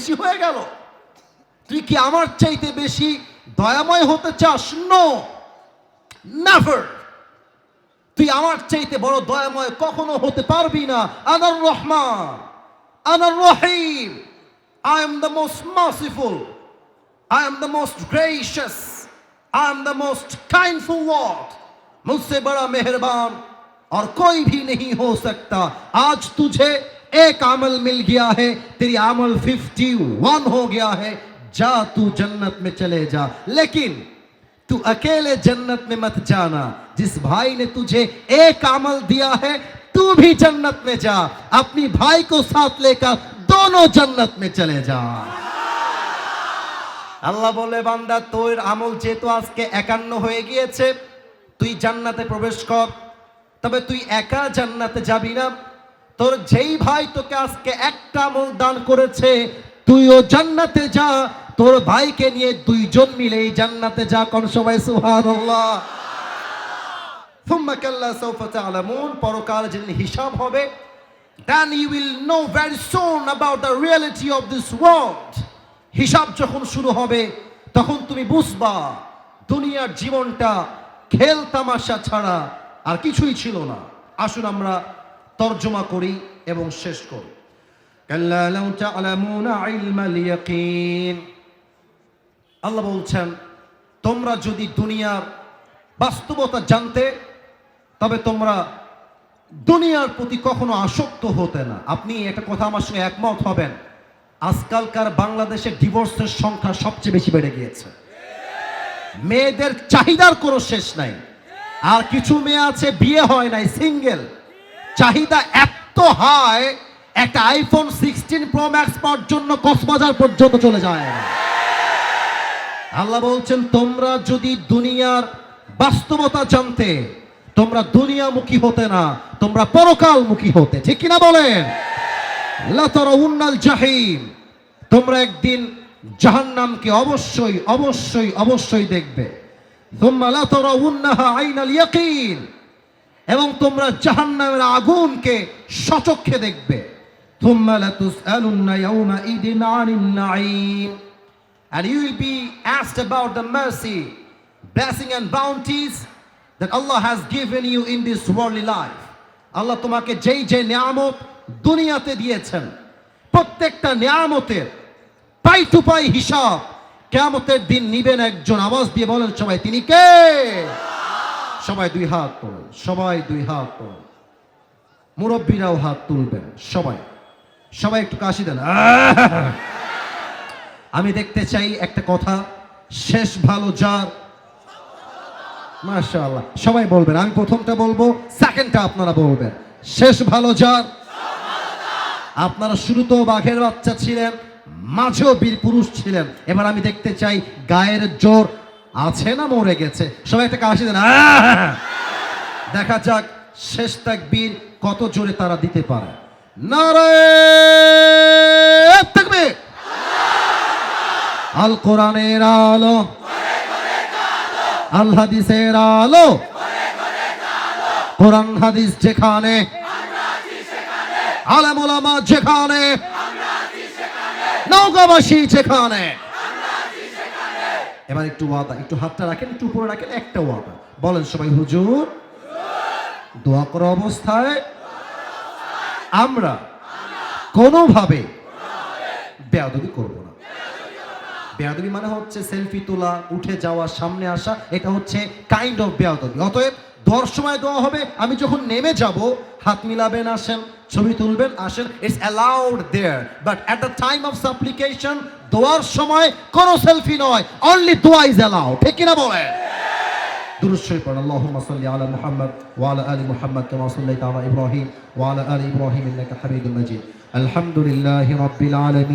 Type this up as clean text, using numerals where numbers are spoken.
বেশি হয়ে গেল? তুই কি আমার চাইতে বেশি দয়াময় হতে চাস? No, never. তুই আমার চাইতে বড় দয়াময় কখনো হতে পারবি না। আনার রহমান, আনার রহিম, I am the most merciful, I am the most gracious, I am the most kindful Lord. मुझसे बड़ा मेहरबान और कोई भी नहीं हो सकता। आज तुझे एक अमल मिल गया है, तेरी अमल 51 हो गया है। जा तू जन्नत में चले जा, लेकिन तू अकेले जन्नत में मत जाना। जिस भाई ने तुझे एक अमल दिया है, तू भी जन्नत में जा। अपनी भाई को साथ लेकर दोनों जन्नत में चले जा। আল্লাহ বলে, বান্দা তোর আমল যেহেতু আজকে 51 হয়ে গিয়েছে, তুই জান্নাতে প্রবেশ কর। তবে তুই একা জান্নাতে যাবি না, তোর যেই ভাই তোকে আজকে একটা আমল দান করেছে, তুইও জান্নাতে যা। তোর ভাইকে নিয়ে দুইজন মিলেই জান্নাতে যা। কোন সবাই সুবহানাল্লাহ। থুম্মা কাল্লা সাউফা তা'লামুন, পরকাল যেদিন হিসাব হবে, then you will know very soon about the reality of this world. হিসাব যখন শুরু হবে তখন তুমি বুঝবা দুনিয়ার জীবনটা খেল তামাশা ছাড়া আর কিছুই ছিল না। আসুন আমরা তরজমা করি এবং শেষ করি। কাল্লা লাউ তা'লামুনা ইলমাল ইয়াকিন, আল্লাহ বলছেন তোমরা যদি দুনিয়ার বাস্তবতা জানতে, তবে তোমরা দুনিয়ার প্রতি কখনো আসক্ত হতে না। আপনি একটা কথা আমার সঙ্গে একমত হবেন, আজকালকার বাংলাদেশে ডিভোর্সের সংখ্যা সবচেয়ে বেশি বেড়ে গিয়েছে। মেয়েদের চাহিদার কোনো শেষ নাই। আর কিছু মেয়ে আছে বিয়ে হয় নাই, সিঙ্গেল, চাহিদা এত হাই, একটা আইফোন 16 প্রো ম্যাক্স পাওয়ার জন্য কক্সবাজার পর্যন্ত চলে যায়। আল্লাহ বলছেন তোমরা যদি দুনিয়ার বাস্তবতা জানতে, তোমরা দুনিয়ামুখী হতে না, তোমরা পরকালমুখী হতে। ঠিক কিনা বলেন? লা তারাউন্নাল জাহিম, তোমরা একদিন জাহান্নামকে অবশ্যই অবশ্যই অবশ্যই দেখবে। সুম্মা লা তারাউন্নাহা আইনাল ইয়াকিন, এবং তোমরা জাহান্নামের আগুনকে সচক্ষে দেখবে। সুম্মা লা তুসআলুন্না ইয়াওমা ইদিন আনিন Naim, and you will be asked about the mercy, blessing and bounties that Allah has given you in this worldly life. আল্লাহ তোমাকে যেই যে নিয়ামত দুনিয়াতে দিয়েছেন, প্রত্যেকটা নিয়ামতের পাই টু পাই হিসাব কিয়ামতের দিন নিবেন একজন। আওয়াজ দিয়ে বলেন সবাই, তিনি কে? সবাই দুই হাত তোলেন, সবাই দুই হাত তোলেন। মুরব্বীরাও হাত তুলবেন। সবাই সবাই একটু কাশি দেন। আমি দেখতে চাই একটা কথা, শেষ ভালো যার। মাশাআল্লাহ, সবাই বলবেন। আমি প্রথমটা বলবো, সেকেন্ডটা আপনারা বলবেন। শেষ ভালো যার। আপনারা শুরুতেও বাঘের বাচ্চা ছিলেন, মাঝেও বীর পুরুষ ছিলেন। এবার আমি দেখতে চাই গায়ের জোর আছে না মরে গেছে। সবাই একটা কাশি দেন। দেখা যাক শেষ তাকবীর কত জোরে তারা দিতে পারে। নারে তাকবীর। আল কোরআনের আলো, আল হাদিসের আলো, কোরআন হাদিস যেখানে, আলেম ওলামা যেখানে, নওগাঁবাসী যেখানে। এবার একটু ওয়াদা, একটু হাতটা রাখেন, একটু উপরে রাখেন, একটা ওয়াদা বলেন সবাই। হুজুর, দোয়া করা অবস্থায় আমরা কোনোভাবে বেয়াদবি করব না। বেয়াদবি মানে হচ্ছে সেলফি তোলা, উঠে যাওয়া, সামনে আসা, এটা হচ্ছে কাইন্ড অফ বেয়াদবি। অতএব দোয়ার সময় দোয়া হবে, আমি যখন নেমে যাব হাত মিলাবেন, আসেন, ছবি তুলবেন, আসেন, it's allowed there. But at the time of supplication, দোয়ার সময় কোনো সেলফি নয়, অনলি দোয়া ইজ অ্যালাউড। ঠিক কিনা বলেন? দুরূদ শরীফ পড়ুন। আল্লাহুম্মা সাল্লি আলা মুহাম্মদ ওয়া আলা আলি মুহাম্মদ কামা সাল্লাইতা আলা ইব্রাহিম ওয়া আলা আলি ইব্রাহিম ইন্নাকা হামিদুম মাজিদ। আলহামদুলিল্লাহি রাব্বিল আলামিন।